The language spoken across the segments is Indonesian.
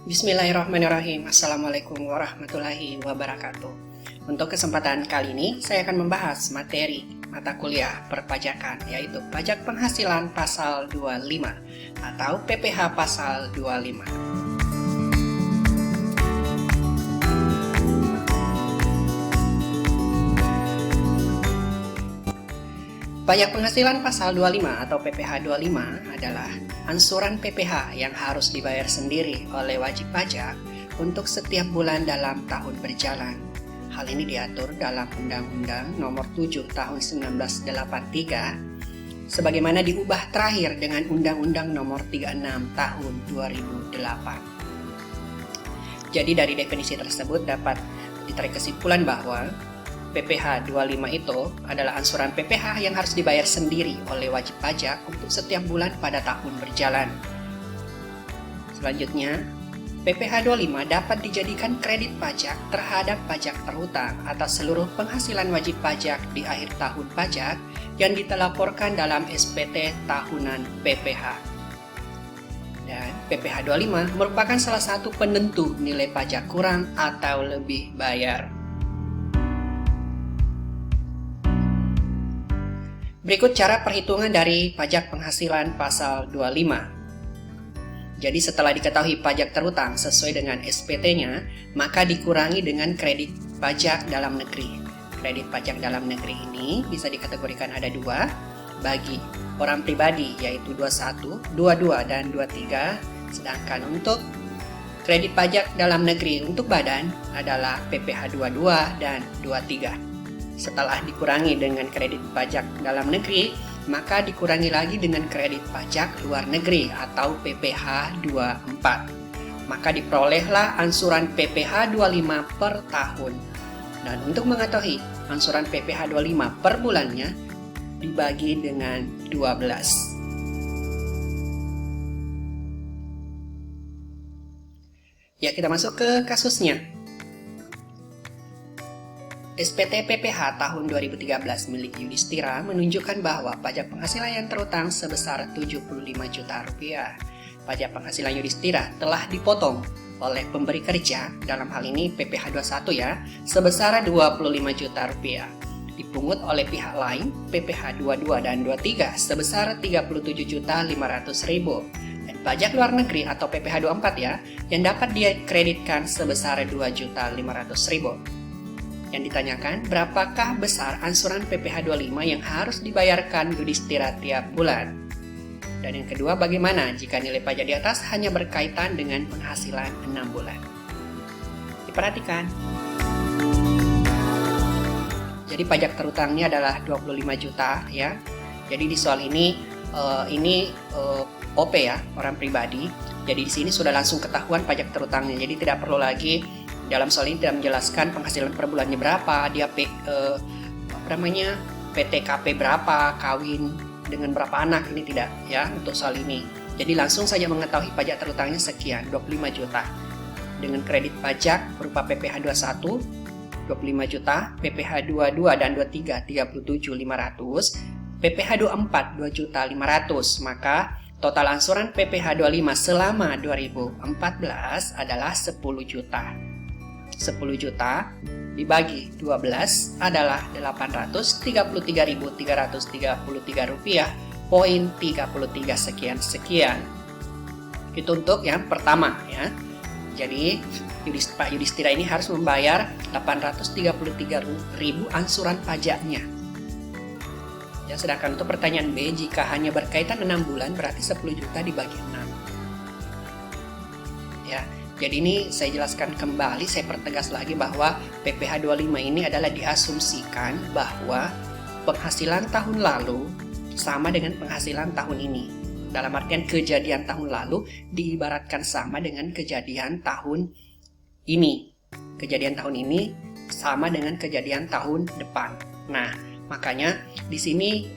Bismillahirrahmanirrahim. Assalamualaikum warahmatullahi wabarakatuh. Untuk kesempatan kali ini, saya akan membahas materi mata kuliah perpajakan, yaitu pajak penghasilan pasal 25 atau PPh pasal 25. Pajak penghasilan pasal 25 atau PPh 25 adalah ansuran PPh yang harus dibayar sendiri oleh wajib pajak untuk setiap bulan dalam tahun berjalan. Hal ini diatur dalam Undang-Undang Nomor 7 Tahun 1983 sebagaimana diubah terakhir dengan Undang-Undang Nomor 36 Tahun 2008. Jadi dari definisi tersebut dapat ditarik kesimpulan bahwa PPh 25 itu adalah ansuran PPh yang harus dibayar sendiri oleh wajib pajak untuk setiap bulan pada tahun berjalan. Selanjutnya, PPh 25 dapat dijadikan kredit pajak terhadap pajak terhutang atas seluruh penghasilan wajib pajak di akhir tahun pajak yang ditelaporkan dalam SPT tahunan PPh. Dan PPh 25 merupakan salah satu penentu nilai pajak kurang atau lebih bayar. Berikut cara perhitungan dari pajak penghasilan pasal 25. Jadi setelah diketahui pajak terhutang sesuai dengan SPT-nya, maka dikurangi dengan kredit pajak dalam negeri. Kredit pajak dalam negeri ini bisa dikategorikan ada dua, bagi orang pribadi yaitu 21, 22, dan 23, sedangkan untuk kredit pajak dalam negeri untuk badan adalah PPh 22 dan 23. Setelah dikurangi dengan kredit pajak dalam negeri, maka dikurangi lagi dengan kredit pajak luar negeri atau PPh 24. Maka diperolehlah ansuran PPh 25 per tahun. Dan untuk mengetahui ansuran PPh 25 per bulannya, dibagi dengan 12. Ya, kita masuk ke kasusnya. SPT PPh tahun 2013 milik Yudhistira menunjukkan bahwa pajak penghasilan yang terhutang sebesar 75 juta rupiah. Pajak penghasilan Yudhistira telah dipotong oleh pemberi kerja, dalam hal ini PPh 21 ya, sebesar 25 juta rupiah. Dipungut oleh pihak lain PPh 22 dan 23 sebesar 37.500.000. Dan pajak luar negeri atau PPh 24 ya, yang dapat dikreditkan sebesar 2.500.000. Yang ditanyakan, berapakah besar ansuran PPh 25 yang harus dibayarkan Yudhistira tiap bulan? Dan yang kedua, bagaimana jika nilai pajak di atas hanya berkaitan dengan penghasilan 6 bulan? Diperhatikan. Jadi pajak terhutangnya adalah 25 juta ya. Jadi di soal ini OP ya, orang pribadi. Jadi di sini sudah langsung ketahuan pajak terhutangnya. Jadi tidak perlu lagi dalam soal ini tidak menjelaskan penghasilan per bulannya berapa, dia PTKP berapa, kawin dengan berapa anak, ini tidak ya untuk soal ini. Jadi langsung saja mengetahui pajak terhutangnya sekian, 25 juta. Dengan kredit pajak berupa PPh 21, 25 juta, PPh 22 dan 23, 37.500, PPh 24, 2.500.000, maka total ansuran PPh 25 selama 2014 adalah 10 juta. 10 juta dibagi 12 adalah 833.333 rupiah, poin 33 sekian. Itu untuk yang pertama ya. Jadi Pak Yudhistira ini harus membayar 833.000 ansuran pajaknya. Ya, sedangkan untuk pertanyaan B, jika hanya berkaitan 6 bulan berarti 10 juta dibagi 6. Ya. Jadi ini saya jelaskan kembali, saya pertegas lagi bahwa PPh 25 ini adalah diasumsikan bahwa penghasilan tahun lalu sama dengan penghasilan tahun ini. Dalam artian kejadian tahun lalu diibaratkan sama dengan kejadian tahun ini. Kejadian tahun ini sama dengan kejadian tahun depan. Nah, makanya di sini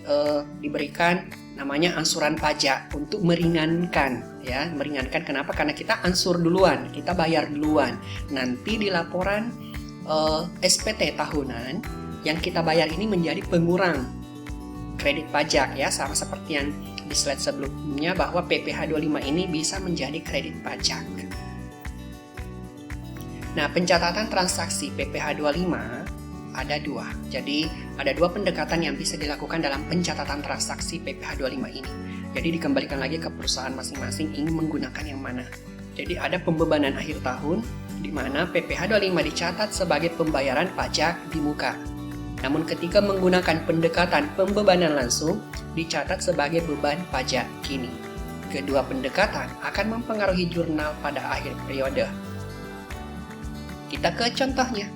diberikan namanya ansuran pajak untuk meringankan ya, meringankan kenapa? Karena kita ansur duluan, kita bayar duluan. Nanti di laporan SPT tahunan yang kita bayar ini menjadi pengurang kredit pajak ya, sama seperti yang di slide sebelumnya bahwa PPh 25 ini bisa menjadi kredit pajak. Nah, pencatatan transaksi PPh 25 ada dua. Jadi, ada dua pendekatan yang bisa dilakukan dalam pencatatan transaksi PPh 25 ini. Jadi, dikembalikan lagi ke perusahaan masing-masing ingin menggunakan yang mana. Jadi, ada pembebanan akhir tahun, di mana PPh 25 dicatat sebagai pembayaran pajak di muka. Namun, ketika menggunakan pendekatan pembebanan langsung, dicatat sebagai beban pajak kini. Kedua pendekatan akan mempengaruhi jurnal pada akhir periode. Kita ke contohnya.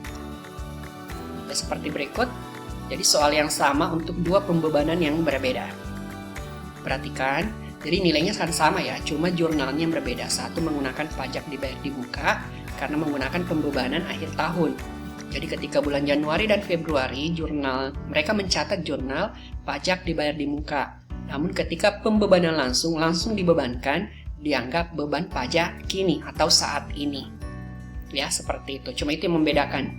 Seperti berikut. Jadi soal yang sama untuk dua pembebanan yang berbeda. Perhatikan, jadi nilainya sama ya, cuma jurnalnya yang berbeda. Satu menggunakan pajak dibayar di muka karena menggunakan pembebanan akhir tahun. Jadi ketika bulan Januari dan Februari, mereka mencatat jurnal pajak dibayar di muka. Namun ketika pembebanan langsung dibebankan, dianggap beban pajak kini atau saat ini. Ya, seperti itu. Cuma itu yang membedakan.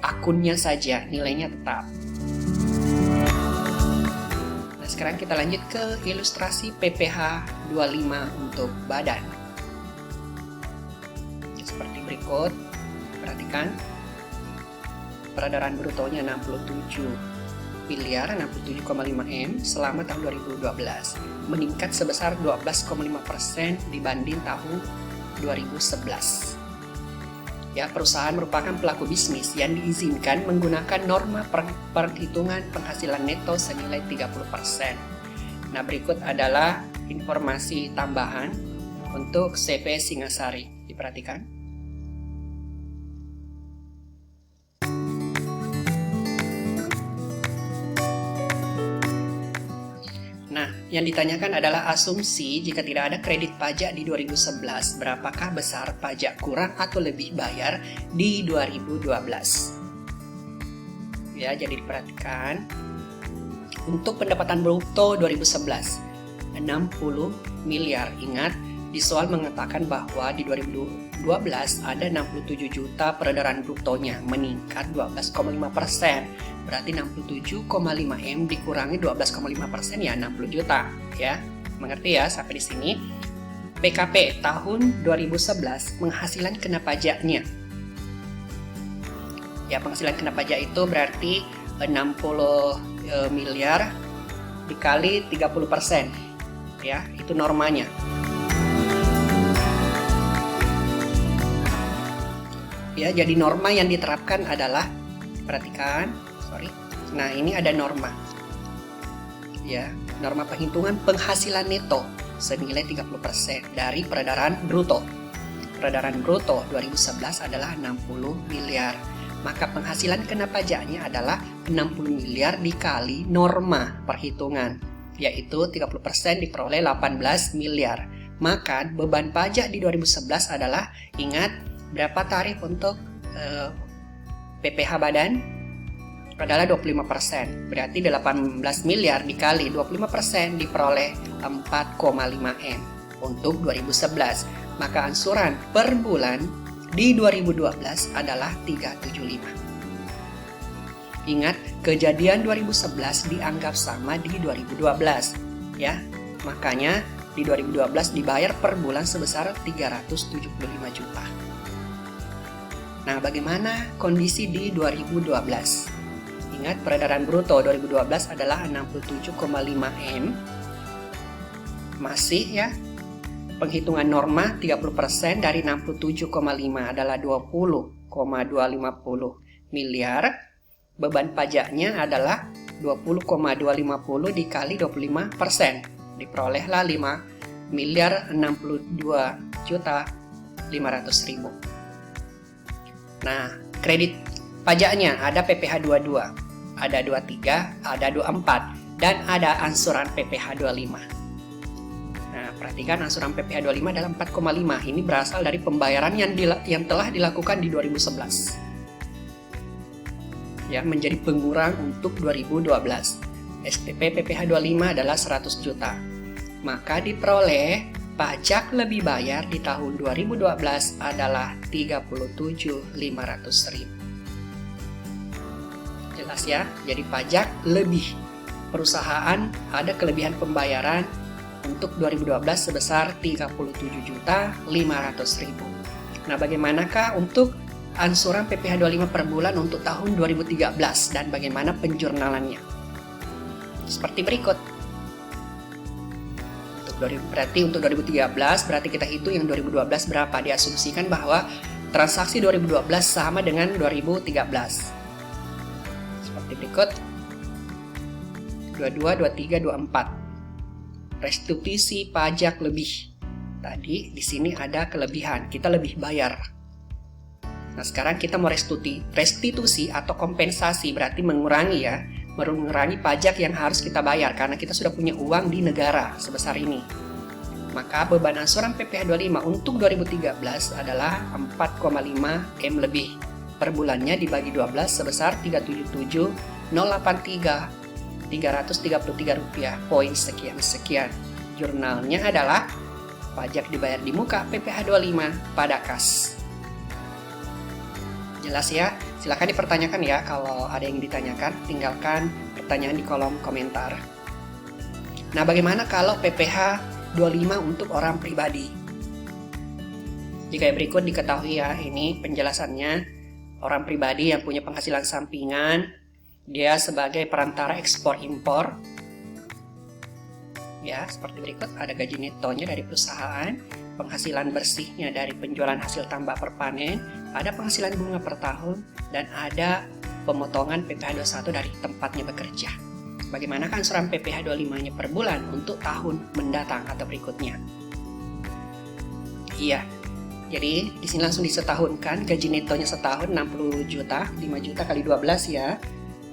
Akunnya saja, nilainya tetap. Nah, sekarang kita lanjut ke ilustrasi PPh 25 untuk badan. Seperti berikut. Perhatikan. Peredaran brutonya 67 miliar 67,5 M selama tahun 2012, meningkat sebesar 12,5% dibanding tahun 2011. Ya, perusahaan merupakan pelaku bisnis yang diizinkan menggunakan norma perhitungan penghasilan neto senilai 30%. Nah, berikut adalah informasi tambahan untuk CV Singasari. Diperhatikan. Nah, yang ditanyakan adalah asumsi jika tidak ada kredit pajak di 2011, berapakah besar pajak kurang atau lebih bayar di 2012? Ya, jadi diperhatikan. Untuk pendapatan bruto 2011, 60 miliar. Ingat, di soal mengatakan bahwa di 2012 ada 67 juta peredaran brutonya, meningkat 12,5%. Berarti 67,5 M dikurangi 12,5% ya 60 juta. Ya, mengerti ya sampai di sini? PKP tahun 2011 penghasilan kena pajaknya. Ya, penghasilan kena pajak itu berarti 60 miliar dikali 30%. Ya, itu normanya. Ya, jadi norma yang diterapkan adalah, perhatikan, nah ini ada norma. Ya, norma perhitungan penghasilan neto senilai 30% dari peredaran bruto. Peredaran bruto 2011 adalah 60 miliar. Maka penghasilan kena pajaknya adalah 60 miliar dikali norma perhitungan, yaitu 30% diperoleh 18 miliar. Maka beban pajak di 2011 adalah, ingat, berapa tarif untuk PPh badan? Adalah 25%. Berarti 18 miliar dikali 25% diperoleh 4,5 M untuk 2011. Maka angsuran per bulan di 2012 adalah 375. Ingat, kejadian 2011 dianggap sama di 2012. Ya, makanya di 2012 dibayar per bulan sebesar 375 juta. Nah, bagaimana kondisi di 2012? Ingat, peredaran bruto 2012 adalah 67,5 M. Masih ya, penghitungan norma 30% dari 67,5 adalah 20,250 miliar. Beban pajaknya adalah 20,250 dikali 25%. Diperolehlah 5 miliar 62 juta 500 ribu. Nah, kredit pajaknya ada PPh 22. Ada 23, ada 24, dan ada angsuran PPh 25. Nah, perhatikan angsuran PPh 25 adalah 4,5. Ini berasal dari pembayaran yang telah dilakukan di 2011. Ya, menjadi pengurang untuk 2012. SPP PPh 25 adalah 100 juta. Maka diperoleh pajak lebih bayar di tahun 2012 adalah 37.500 ribu. Jelas ya, jadi pajak lebih. Perusahaan ada kelebihan pembayaran untuk 2012 sebesar 37.500.000. Nah, bagaimanakah untuk ansuran PPh 25 per bulan untuk tahun 2013 dan bagaimana penjurnalannya. Seperti berikut. Berarti untuk 2013 berarti kita hitung yang 2012 berapa. Diasumsikan bahwa transaksi 2012 sama dengan 2013. Seperti berikut. 22, 23, 24. Restitusi pajak lebih. Tadi di sini ada kelebihan, kita lebih bayar. Nah, sekarang kita mau restitusi atau kompensasi, berarti mengurangi pajak yang harus kita bayar karena kita sudah punya uang di negara sebesar ini. Maka beban ansuran PPh 25 untuk 2013 adalah 4,5 M lebih. Per bulannya dibagi 12 sebesar 377.083.333 rupiah, poin sekian-sekian. Jurnalnya adalah pajak dibayar di muka PPh 25 pada kas. Jelas ya? Silahkan dipertanyakan ya, kalau ada yang ditanyakan, tinggalkan pertanyaan di kolom komentar. Nah, bagaimana kalau PPh 25 untuk orang pribadi? Jika berikut diketahui ya, ini penjelasannya. Orang pribadi yang punya penghasilan sampingan, dia sebagai perantara ekspor-impor. Ya, seperti berikut, ada gaji netonya dari perusahaan, penghasilan bersihnya dari penjualan hasil tambak per panen, ada penghasilan bunga per tahun, dan ada pemotongan PPh 21 dari tempatnya bekerja. Bagaimana ansuran PPh 25-nya per bulan untuk tahun mendatang atau berikutnya? Iya, jadi di sini langsung disetahunkan, gaji netonya setahun 60 juta, 5 juta kali 12 ya.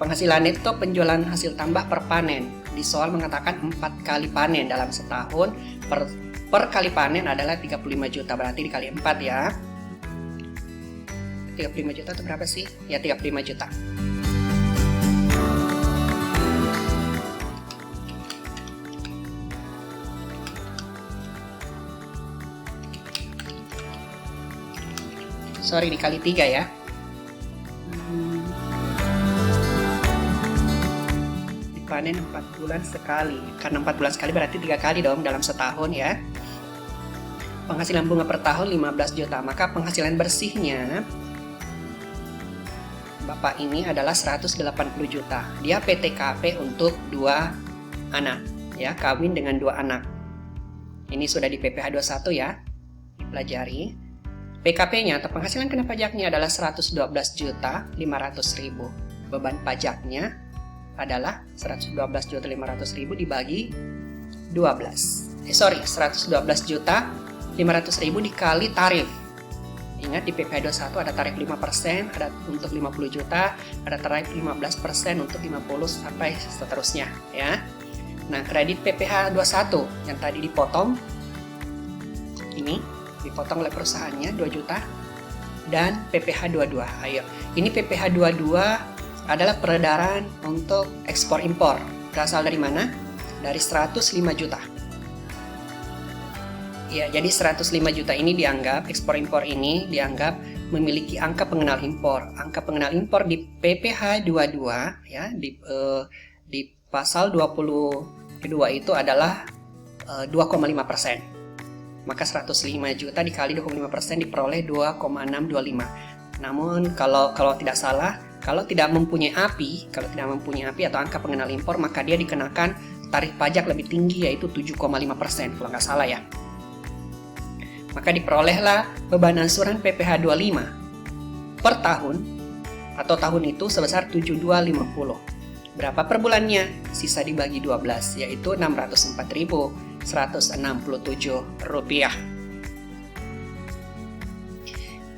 Penghasilan neto penjualan hasil tambak per panen. Di soal mengatakan 4 kali panen dalam setahun, per kali panen adalah 35 juta, berarti dikali 4 ya. 35 juta itu berapa sih? Ya 35 juta. Sorry, dikali 3 ya. Dipanen 4 bulan sekali. Karena 4 bulan sekali berarti 3 kali dong dalam setahun ya. Penghasilan bunga per tahun 15 juta. Maka penghasilan bersihnya Bapak ini adalah 180 juta. Dia PTKP untuk 2 anak. Ya, kawin dengan 2 anak. Ini sudah di PPh 21 ya. Dipelajari. PKP-nya atau penghasilan kena pajaknya adalah 112.500.000. Beban pajaknya adalah 112.500.000 dibagi 12. 112.500.000 dikali tarif. Ingat di PPh 21 ada tarif 5%, ada untuk 50 juta, ada tarif 15% untuk 50 sampai seterusnya ya. Nah, kredit PPh 21 yang tadi dipotong ini dipotong oleh perusahaannya 2 juta dan PPh 22. Ayo, ini PPh 22 adalah peredaran untuk ekspor impor. Berasal dari mana? Dari 105 juta. Ya, jadi 105 juta ini dianggap ekspor impor ini dianggap memiliki angka pengenal impor. Angka pengenal impor di PPh 22 ya di pasal 22 itu adalah 2,5%. Maka 105 juta dikali 25% diperoleh 2,625. Namun kalau tidak salah, kalau tidak mempunyai API atau angka pengenal impor, maka dia dikenakan tarif pajak lebih tinggi yaitu 7,5% kalau nggak salah ya. Maka diperolehlah beban ansuran PPh 25 per tahun atau tahun itu sebesar 7250. Berapa per bulannya? Sisa dibagi 12 yaitu 604.167 rupiah.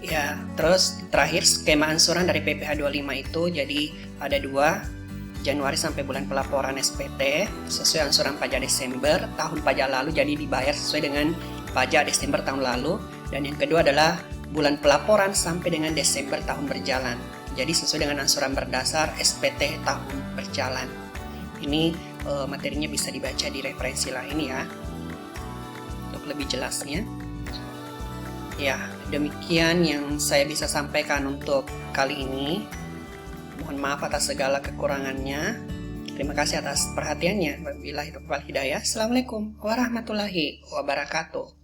Ya, terus terakhir skema ansuran dari PPh 25 itu jadi ada 2, Januari sampai bulan pelaporan SPT sesuai ansuran pajak Desember tahun pajak lalu, jadi dibayar sesuai dengan pajak Desember tahun lalu. Dan yang kedua adalah bulan pelaporan sampai dengan Desember tahun berjalan, jadi sesuai dengan ansuran berdasar SPT tahun berjalan. Ini materinya bisa dibaca di referensi lain ya untuk lebih jelasnya. Ya, demikian yang saya bisa sampaikan untuk kali ini. Mohon maaf atas segala kekurangannya. Terima kasih atas perhatiannya. Wabillahi taufiq wal hidayah. Assalamualaikum warahmatullahi wabarakatuh.